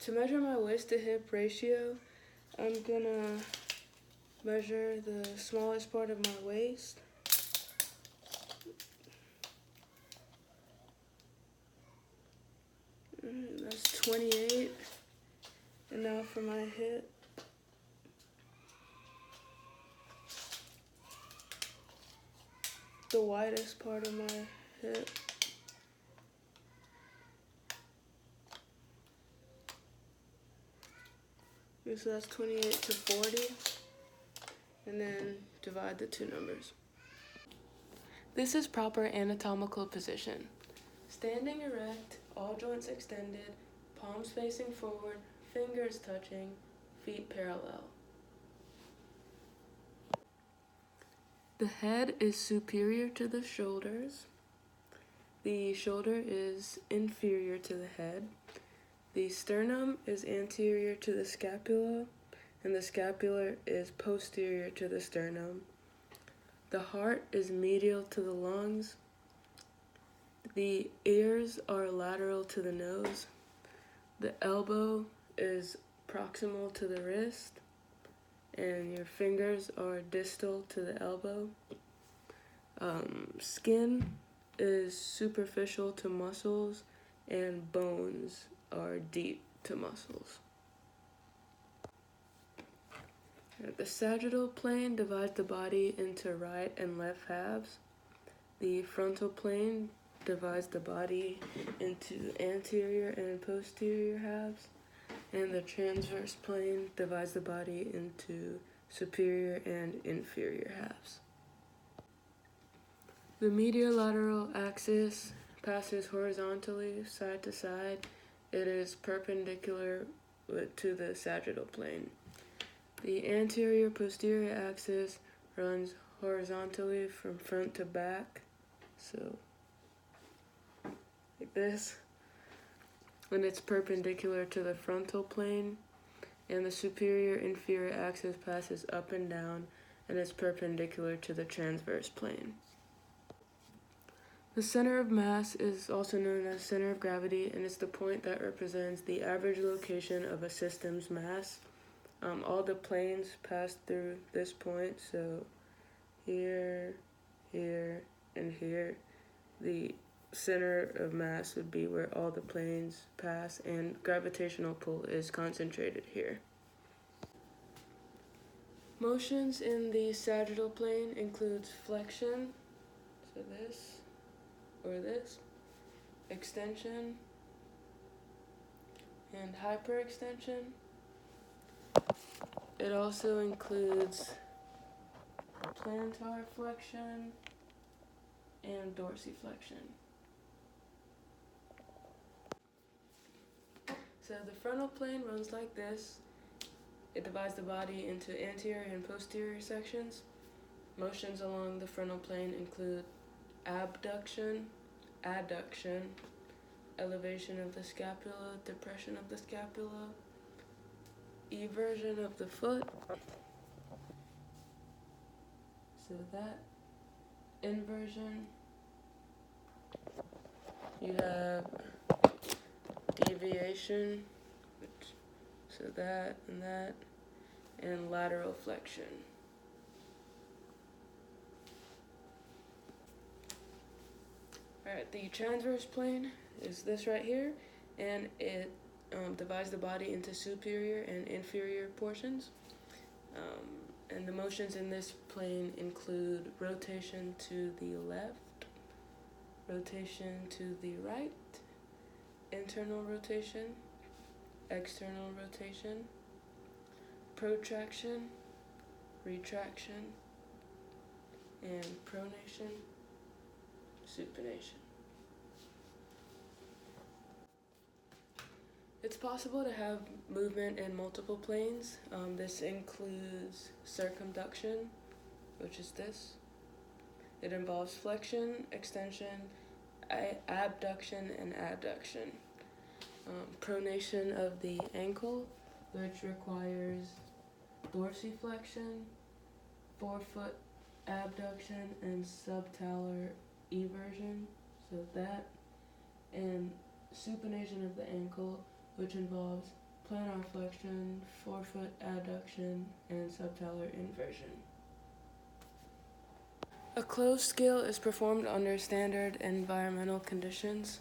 to measure my waist to hip ratio, I'm gonna measure the smallest part of my waist. That's 28. And now for my hip. The widest part of my hip. Okay, so that's 28 to 40. And then divide the two numbers. This is proper anatomical position. Standing erect, all joints extended, palms facing forward, fingers touching, feet parallel. The head is superior to the shoulders. The shoulder is inferior to the head. The sternum is anterior to the scapula, and the scapula is posterior to the sternum. The heart is medial to the lungs. The ears are lateral to the nose. The elbow is proximal to the wrist, and your fingers are distal to the elbow. Skin is superficial to muscles, and bones are deep to muscles. The sagittal plane divides the body into right and left halves. The frontal plane divides the body into anterior and posterior halves. And the transverse plane divides the body into superior and inferior halves. The mediolateral axis passes horizontally side to side. It is perpendicular to the sagittal plane. The anterior-posterior axis runs horizontally from front to back, so like this. And it's perpendicular to the frontal plane, and the superior-inferior axis passes up and down, and it's perpendicular to the transverse plane. The center of mass is also known as center of gravity, and it's the point that represents the average location of a system's mass. All the planes pass through this point, so here, here, and here. The center of mass would be where all the planes pass, and gravitational pull is concentrated here. Motions in the sagittal plane includes flexion, so this or this, extension, and hyperextension. It also includes plantar flexion and dorsiflexion. So the frontal plane runs like this. It divides the body into anterior and posterior sections. Motions along the frontal plane include abduction, adduction, elevation of the scapula, depression of the scapula, eversion of the foot, so that, inversion, you have deviation, so that, and lateral flexion. Alright, the transverse plane is this right here, and it divides the body into superior and inferior portions. And the motions in this plane include rotation to the left, rotation to the right, internal rotation, external rotation, protraction, retraction, and pronation, supination. It's possible to have movement in multiple planes. This includes circumduction, which is this. It involves flexion, extension, abduction, and adduction. Pronation of the ankle, which requires dorsiflexion, forefoot abduction, and subtalar eversion, so that, and supination of the ankle, which involves plantar flexion, forefoot adduction, and subtalar inversion. A closed skill is performed under standard environmental conditions.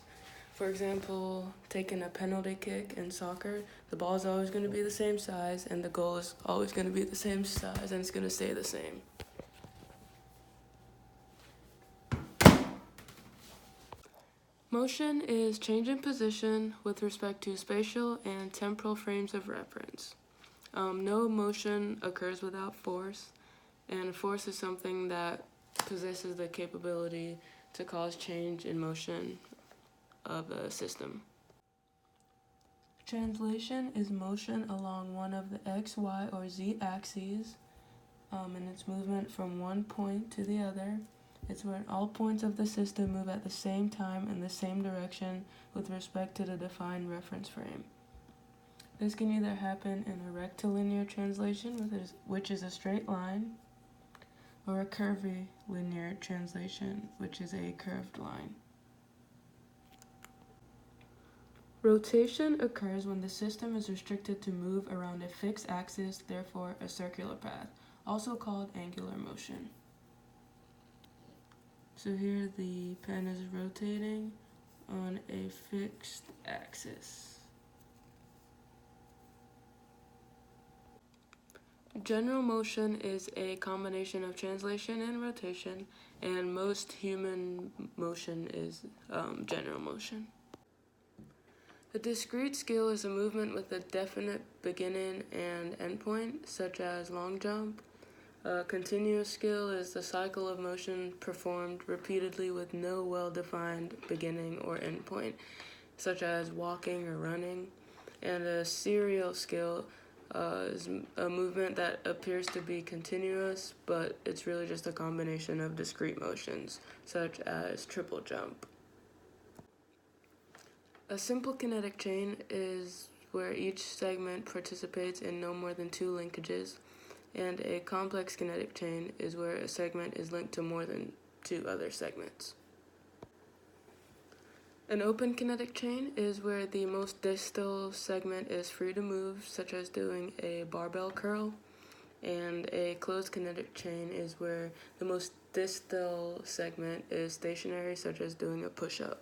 For example, taking a penalty kick in soccer, the ball is always going to be the same size and the goal is always going to be the same size and it's going to stay the same. Motion is change in position with respect to spatial and temporal frames of reference. No motion occurs without force, and force is something that possesses the capability to cause change in motion of a system. Translation is motion along one of the x, y, or z axes, and its movement from one point to the other. It's where all points of the system move at the same time in the same direction with respect to the defined reference frame. This can either happen in a rectilinear translation, which is a straight line, or a curvilinear translation, which is a curved line. Rotation occurs when the system is restricted to move around a fixed axis, therefore a circular path, also called angular motion. So here the pen is rotating on a fixed axis. General motion is a combination of translation and rotation, and most human motion is general motion. A discrete skill is a movement with a definite beginning and endpoint, such as long jump. A continuous skill is the cycle of motion performed repeatedly with no well-defined beginning or endpoint, such as walking or running. And a serial skill is a movement that appears to be continuous, but it's really just a combination of discrete motions, such as triple jump. A simple kinetic chain is where each segment participates in no more than two linkages, and a complex kinetic chain is where a segment is linked to more than two other segments. An open kinetic chain is where the most distal segment is free to move, such as doing a barbell curl, and a closed kinetic chain is where the most distal segment is stationary, such as doing a push-up.